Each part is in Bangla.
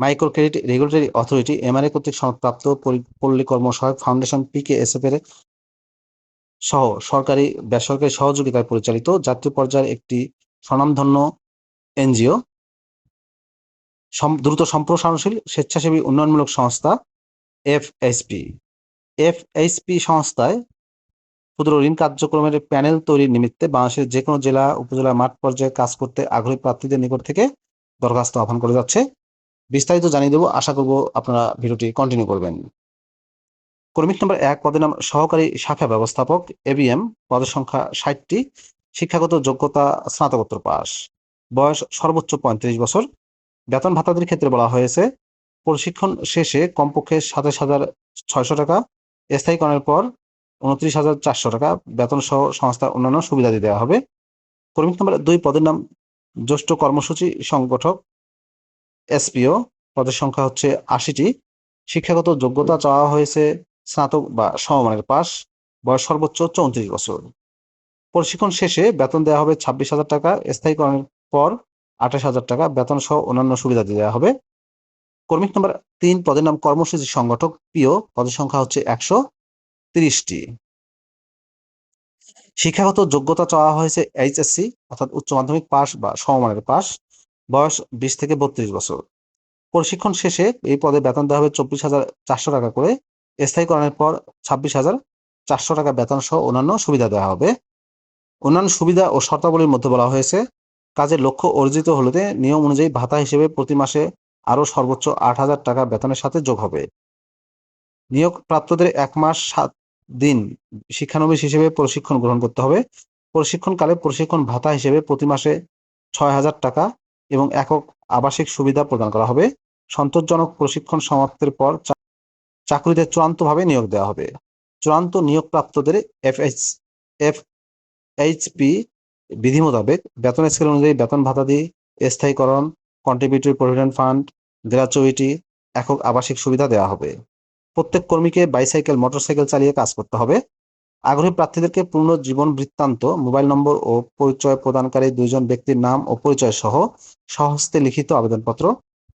Micro credit regulatory authority MRA কর্তৃক সনদপ্রাপ্ত পল্লী কর্ম সহায়ক ফাউন্ডেশন পিকেএসএফ এর সহ সরকারি বেসরকারি সহযোগিতায় পরিচালিত জাতীয় পর্যায়ের একটি স্বনামধন্য এনজিও, দ্রুত সম্প্রসারণশীল স্বেচ্ছাসেবী উন্নয়নমূলক সংস্থা এফএসপি। এফএসপি সংস্থায় ক্ষুদ্র ঋণ কার্যক্রমের প্যানেল তৈরির নিমিত্তে বাংলাদেশের যে কোনো জেলা উপজেলা মাঠ পর্যায়ে কাজ করতে আগ্রহী প্রার্থীদের নিকট থেকে দরখাস্ত আহ্বান করে যাচ্ছে। বিস্তারিত জানিয়ে দেবো, আশা করব আপনারা ভিডিওটি কন্টিনিউ করবেন। কর্মী নম্বর 1 পদের নাম সহকারী শাখা ব্যবস্থাপক এবিএম, পদের সংখ্যা 60টি, শিক্ষাগত যোগ্যতা স্নাতকোত্তর পাস, বয়স সর্বোচ্চ 35 বছর। বেতন ভাতাদের ক্ষেত্রে বলা হয়েছে প্রশিক্ষণ শেষে কমপক্ষে 27,600 টাকা, স্থায়ীকরণের পর 29,400 টাকা বেতন সহ সংস্থার অন্যান্য সুবিধাদি দেওয়া হবে। কর্মী নম্বর 2 পদের নাম জ্যেষ্ঠ কর্মসূচি সংগঠক এসপিও, পদের সংখ্যা হচ্ছে 80টি, শিক্ষাগত যোগ্যতা চাওয়া হয়েছে স্নাতক বা সমমানের পাস, বয়স সর্বোচ্চ 34 বছর। প্রশিক্ষণ শেষে বেতন দেওয়া হবে 26,000 টাকা, স্থায়ীকরণের পর 28,000 টাকা বেতন সহ অন্যান্য সুবিধা দেওয়া হবে। কর্মী নম্বর 3 পদের নাম কর্মসূচি সংগঠক পিও, পদের সংখ্যা হচ্ছে 130টি। শিক্ষাগত যোগ্যতা চাওয়া হয়েছে এইচএসসি অর্থাৎ উচ্চ মাধ্যমিক পাস বা সমমানের পাস, বয়স 20 থেকে 32 বছর। প্রশিক্ষণ শেষে এই পদে বেতন দেওয়া হবে 24,400 টাকা করে, স্থায়ীকরণের পর 26,400 টাকা বেতন সহ অন্যান্য সুবিধা দেওয়া হবে। অন্যান্য সুবিধা ও শর্তাবলীর মধ্যে বলা হয়েছে কাজের লক্ষ্য অর্জিত হলে নিয়ম অনুযায়ী ভাতা হিসেবে প্রতি মাসে আরো সর্বোচ্চ 8,000 টাকা বেতনের সাথে যোগ হবে। নিয়োগ প্রাপ্তদের 1 মাস 7 দিন শিক্ষানবিশ হিসেবে প্রশিক্ষণ গ্রহণ করতে হবে। প্রশিক্ষণকালে প্রশিক্ষণ ভাতা হিসেবে প্রতি মাসে 6,000 টাকা এবং একক আবাসিক সুবিধা প্রদান করা হবে। সন্তোষজনক প্রশিক্ষণ সমাপ্তির পর চাকরিতে চূড়ান্তভাবে নিয়োগ দেওয়া হবে। চূড়ান্ত নিয়োগপ্রাপ্তদের এফএইচপি বিধি মোতাবেক বেতন স্কেল অনুযায়ী বেতন ভাতাদি, স্থায়ীকরণ, কন্ট্রিবিউটরি প্রভিডেন্ট ফান্ড, গ্র্যাচুইটি, একক আবাসিক সুবিধা দেওয়া হবে। প্রত্যেক কর্মীকে বাইসাইকেল মোটরসাইকেল চালিয়ে কাজ করতে হবে। আগ্রহী প্রার্থীদেরকে পূর্ণ জীবন বৃত্তান্ত, মোবাইল নম্বর ও পরিচয় প্রদানকারী 2 জন ব্যক্তির নাম ও পরিচয় সহ স্বহস্তে লিখিত আবেদনপত্র,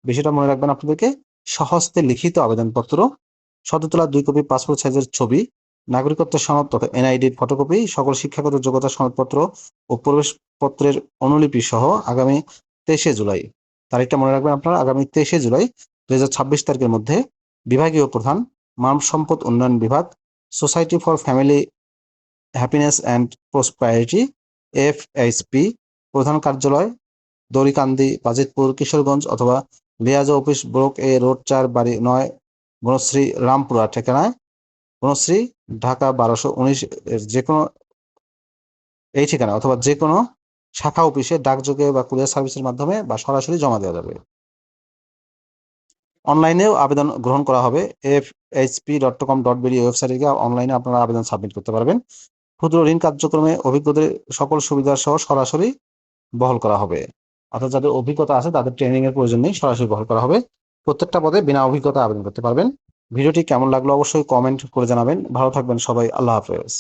বিষয়টা মনে রাখবেন আপনাদেরকে, স্বহস্তে লিখিত আবেদনপত্র, সদ্য তোলা 2 কপি পাসপোর্ট সাইজের ছবি, নাগরিকত্ব সনদ তথা এনআইডির ফটোকপি, সকল শিক্ষাগত যোগ্যতা সনদপত্র ও প্রবেশপত্রের অনুলিপি সহ আগামী 23শে জুলাই, তারিখটা মনে রাখবেন আপনারা, আগামী 23শে জুলাই 2026 তারিখের মধ্যে বিভাগীয় প্রধান, মানব সম্পদ উন্নয়ন বিভাগ, society for family happiness and prosperity, FHP, প্রধান কার্যালয় দড়িকান্দি, বাজিতপুর, কিশোরগঞ্জ অথবা liaison office, block A, road 4, বাড়ি 9, বনশ্রী, রামপুরা ঠিকানায়, বনশ্রী, ঢাকা 1219 এর যে কোনো এই ঠিকানা অথবা যে কোনো শাখা অফিসে ডাকযোগে বা কুরিয়ার সার্ভিসের মাধ্যমে বা সরাসরি জমা দেওয়া যাবে। অনলাইনেও আবেদন গ্রহণ করা হবে। fhp.com.bd ওয়েবসাইটে গিয়ে অনলাইনে আপনারা আবেদন সাবমিট করতে পারবেন। ক্ষুদ্র ঋণ কার্যক্রমে অভিজ্ঞদের সকল সুবিধা সহ সরাসরি বহাল করা হবে, অর্থাৎ যাদের অভিজ্ঞতা আছে তাদের ট্রেনিং এর প্রয়োজন নেই, সরাসরি বহাল করা হবে। প্রত্যেকটা পদে বিনা অভিজ্ঞতা আবেদন করতে পারবেন। ভিডিওটি কেমন লাগলো অবশ্যই কমেন্ট করে জানাবেন। ভালো থাকবেন সবাই, আল্লাহ হাফেজ।